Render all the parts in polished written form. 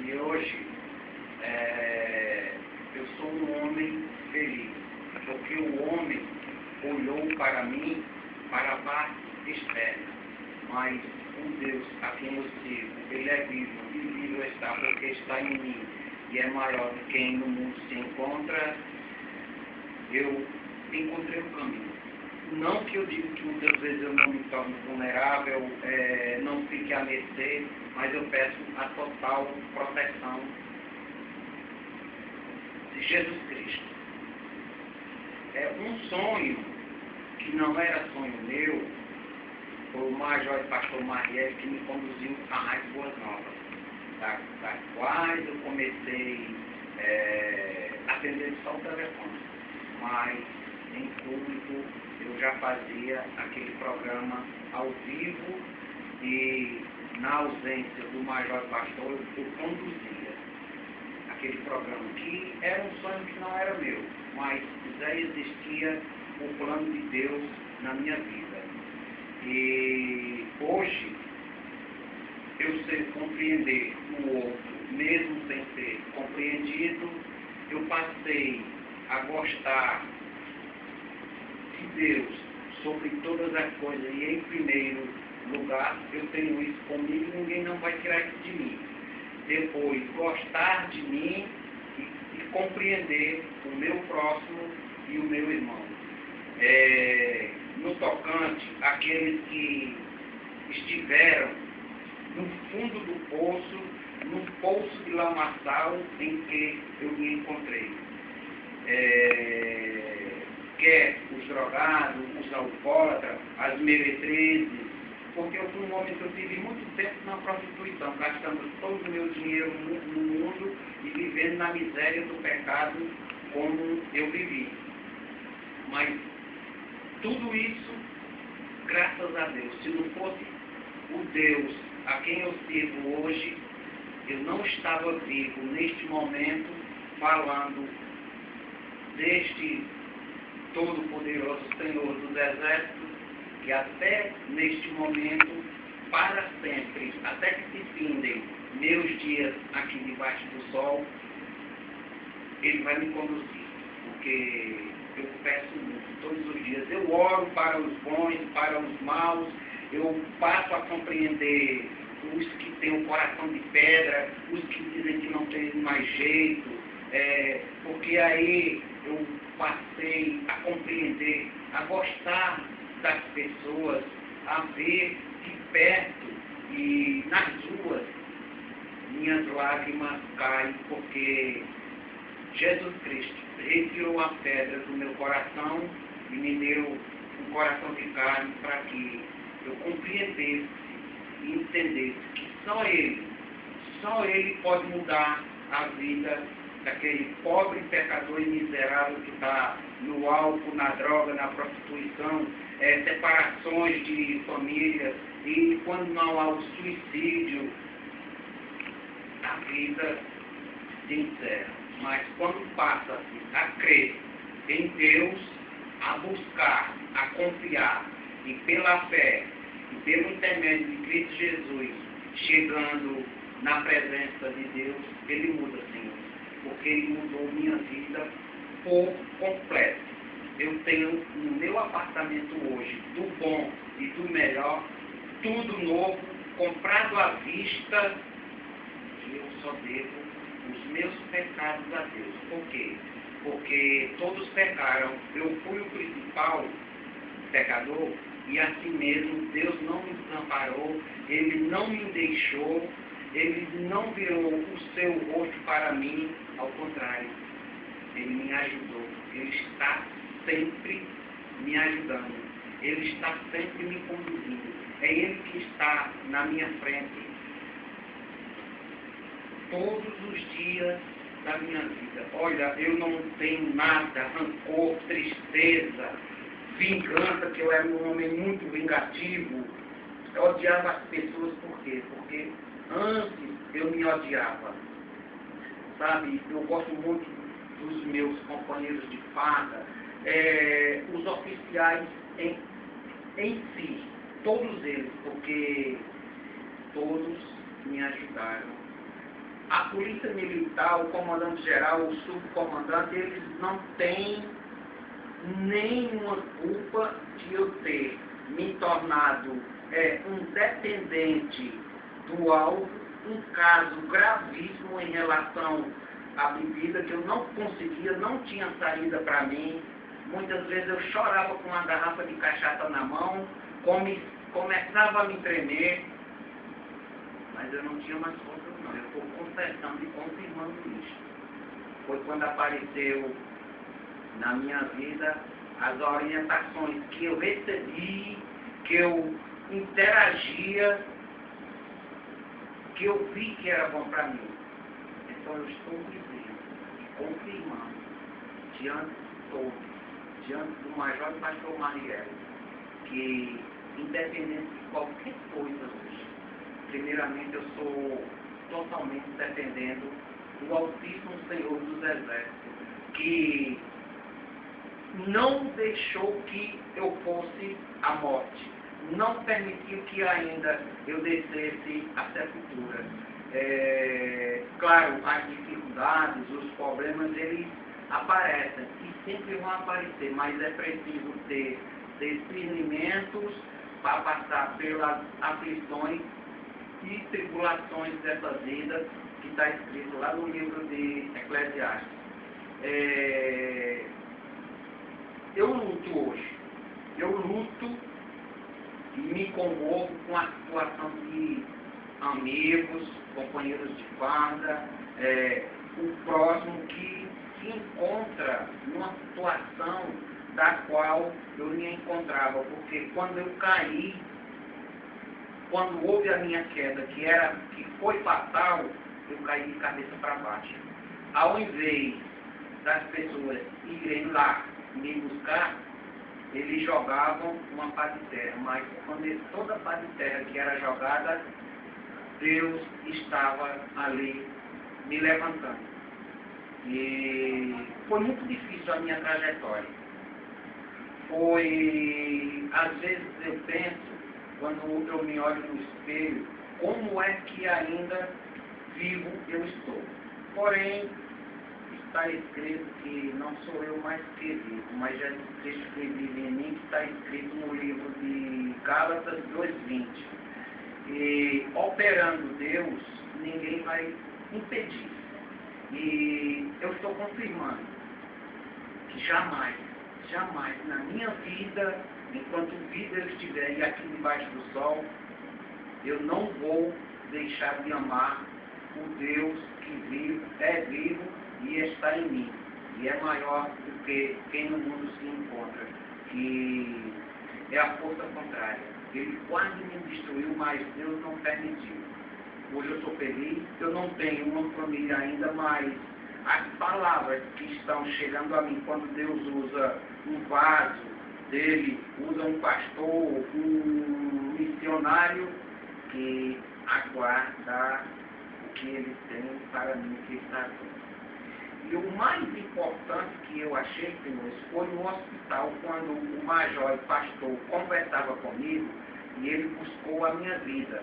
E hoje eu sou um homem feliz, porque o homem olhou para mim, para a parte externa, mas o Deus a quem eu sirvo, ele é vivo e vivo está porque está em mim e é maior do que quem no mundo se encontra. Eu encontrei o caminho. Não que eu diga que muitas vezes eu não me torno vulnerável, não fique à mercê, mas eu peço a total proteção de Jesus Cristo. É um sonho que não era sonho meu, foi o Major e Pastor Marielle que me conduziu a mais boas novas, das quais eu comecei atendendo só o telefone, mas em público eu já fazia aquele programa ao vivo e na ausência do Major e Pastor eu conduzia aquele programa que era um sonho que não era meu, mas já existia o plano de Deus na minha vida. E hoje eu sei compreender o outro, mesmo sem ser compreendido. Eu passei a gostar de Deus sobre todas as coisas e em primeiro lugar eu tenho isso comigo e ninguém não vai tirar isso de mim. Depois gostar de mim e compreender o meu próximo e o meu irmão. No tocante àqueles que estiveram no fundo do poço, no poço de lamaçal em que eu me encontrei. Quer os drogados, os alcoólatras, as meretrizes, porque eu fui um homem que eu tive muito tempo na prostituição, gastando todo o meu dinheiro no mundo e vivendo na miséria do pecado como eu vivi. Mas tudo isso, graças a Deus, se não fosse o Deus a quem eu sirvo hoje, eu não estava vivo neste momento falando deste Todo-Poderoso Senhor dos Exércitos, que até neste momento, para sempre, até que se findem meus dias aqui debaixo do sol, Ele vai me conduzir, porque eu peço muito todos os dias. Eu oro para os bons, para os maus, eu passo a compreender os que têm o coração de pedra, os que dizem que não tem mais jeito, porque aí eu passei a compreender, a gostar das pessoas, a ver de perto e nas ruas minhas lágrimas caem, porque Jesus Cristo retirou a pedra do meu coração e me deu um coração de carne para que eu compreendesse e entendesse que só Ele pode mudar a vida daquele pobre pecador e miserável que está no álcool, na droga, na prostituição, separações de família, e quando não há o suicídio, a vida se encerra. Mas quando passa-se a crer em Deus, a buscar, a confiar, e pela fé, e pelo intermédio de Cristo Jesus, chegando na presença de Deus, Ele muda, Senhor, porque Ele mudou minha vida por completo. Eu tenho no meu apartamento hoje, do bom e do melhor, tudo novo, comprado à vista, e eu só devo os meus pecados a Deus. Por quê? Porque todos pecaram. Eu fui o principal pecador e assim mesmo Deus não me desamparou, Ele não me deixou, Ele não virou o seu rosto para mim, ao contrário, Ele me ajudou. Ele está sempre me ajudando. Ele está sempre me conduzindo. É Ele que está na minha frente todos os dias da minha vida. Olha, eu não tenho nada, rancor, tristeza, vingança, que eu era um homem muito vingativo. Eu odiava as pessoas, por quê? Porque antes eu me odiava. Sabe, eu gosto muito dos meus companheiros de farda, os oficiais em si, todos eles, porque todos me ajudaram a polícia militar, o comandante-geral, o subcomandante, eles não têm nenhuma culpa de eu ter me tornado um dependente do álcool, um caso gravíssimo em relação à bebida, que eu não conseguia, não tinha saída para mim. Muitas vezes eu chorava com uma garrafa de cachaça na mão, começava a me tremer, mas eu não tinha mais força não. Eu estou confessando e confirmando isso. Foi quando apareceu na minha vida as orientações que eu recebi, que eu interagia, que eu vi que era bom para mim. Então eu estou dizendo e confirmando diante de todos, diante do Major e Pastor Mariel, que independente de qualquer coisa hoje, primeiramente eu sou totalmente dependendo do Altíssimo Senhor dos Exércitos, que não deixou que eu fosse à morte, não permitiu que ainda eu descesse à sepultura. Claro, as dificuldades, os problemas, eles aparecem e sempre vão aparecer, mas é preciso ter discernimentos para passar pelas aflições e tribulações dessa vida, que está escrito lá no livro de Eclesiastes. Eu luto hoje. Eu luto e me comovo com a situação de amigos, companheiros de farda, o próximo que se encontra numa situação da qual eu me encontrava. Porque quando eu caí, quando houve a minha queda, que foi fatal, eu caí de cabeça para baixo. Ao invés das pessoas irem lá me buscar, eles jogavam uma pá de terra, mas toda a pá de terra que era jogada, Deus estava ali me levantando. E foi muito difícil a minha trajetória. Às vezes eu penso, quando eu me olho no espelho, como é que ainda vivo eu estou. Porém, está escrito que não sou eu mais que vivo, mas Jesus Cristo que vive em mim, que está escrito no livro de Gálatas 2:20. E operando Deus, ninguém vai impedir. E eu estou confirmando que jamais na minha vida, enquanto vida eu estiver aqui debaixo do sol, eu não vou deixar de amar o Deus que é vivo e está em mim, e é maior do que quem no mundo se encontra, que é a força contrária. Ele quase me destruiu, mas Deus não permitiu. Hoje eu sou feliz, eu não tenho uma família ainda, mas as palavras que estão chegando a mim, quando Deus usa um vaso dele, usa um pastor, um missionário, que aguarda o que ele tem para mim, que está aqui. E o mais importante que eu achei, Senhor, foi no hospital, quando o major e pastor conversava comigo e ele buscou a minha vida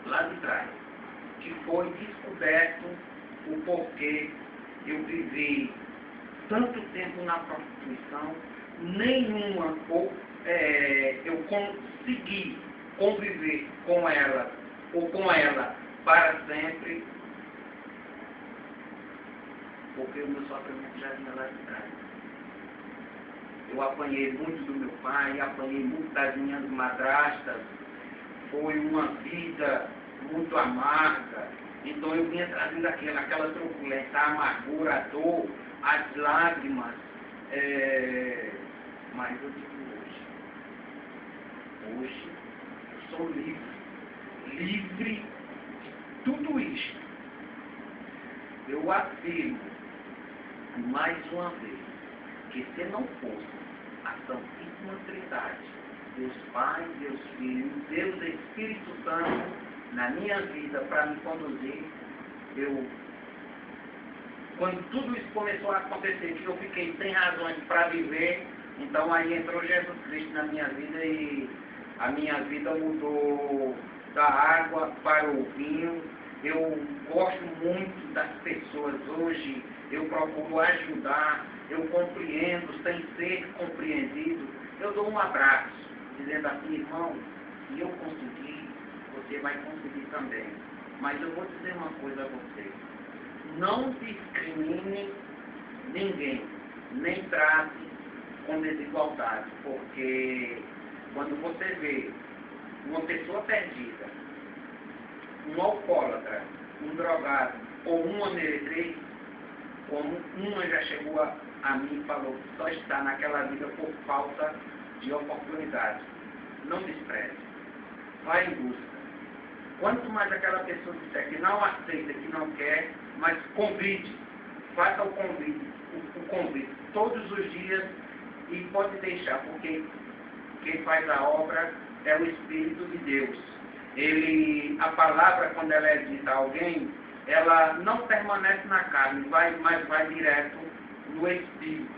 lá de trás, que foi descoberto o porquê eu vivi tanto tempo na prostituição, eu consegui conviver com ela, ou com ela para sempre, porque o meu sofrimento já vinha lá de trás. Eu apanhei muito do meu pai, apanhei muito das minhas madrastas, foi uma vida muito amarga, então eu vinha trazendo aquela turbulência, a amargura, a dor, as lágrimas, mas eu digo hoje eu sou livre de tudo isso. Eu afirmo mais uma vez que se não fosse a Santíssima Trindade, Deus Pai, Deus Filho, Deus Espírito Santo na minha vida para me conduzir, quando tudo isso começou a acontecer, que eu fiquei sem razões para viver, então aí entrou Jesus Cristo na minha vida e a minha vida mudou da água para o vinho. eu gosto muito das pessoas hoje, eu procuro ajudar, eu compreendo sem ser compreendido. Eu dou um abraço, dizendo assim, irmão, se eu conseguir, você vai conseguir também. Mas eu vou dizer uma coisa a você. Não discrimine ninguém, nem trate com desigualdade, porque quando você vê uma pessoa perdida, um alcoólatra, um drogado ou uma meretriz, como uma já chegou a mim e falou que só está naquela vida por falta de oportunidade. Não despreze. Vá em busca. Quanto mais aquela pessoa disser que não aceita, que não quer, mas convide, faça o convite todos os dias e pode deixar, porque quem faz a obra é o Espírito de Deus. A palavra, quando ela é dita a alguém, ela não permanece na carne, mas vai direto no Espírito.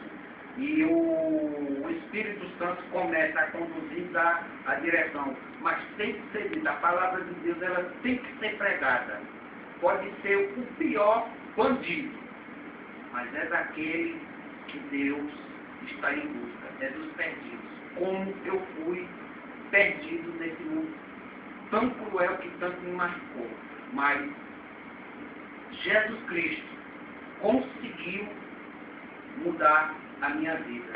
E o Espírito Santo começa a conduzir a direção. Mas tem que ser dita, a palavra de Deus ela tem que ser pregada. Pode ser o pior bandido, mas é daquele que Deus está em busca, é dos perdidos. Como eu fui perdido nesse mundo tão cruel que tanto me machucou. Mas Jesus Cristo conseguiu mudar a minha vida.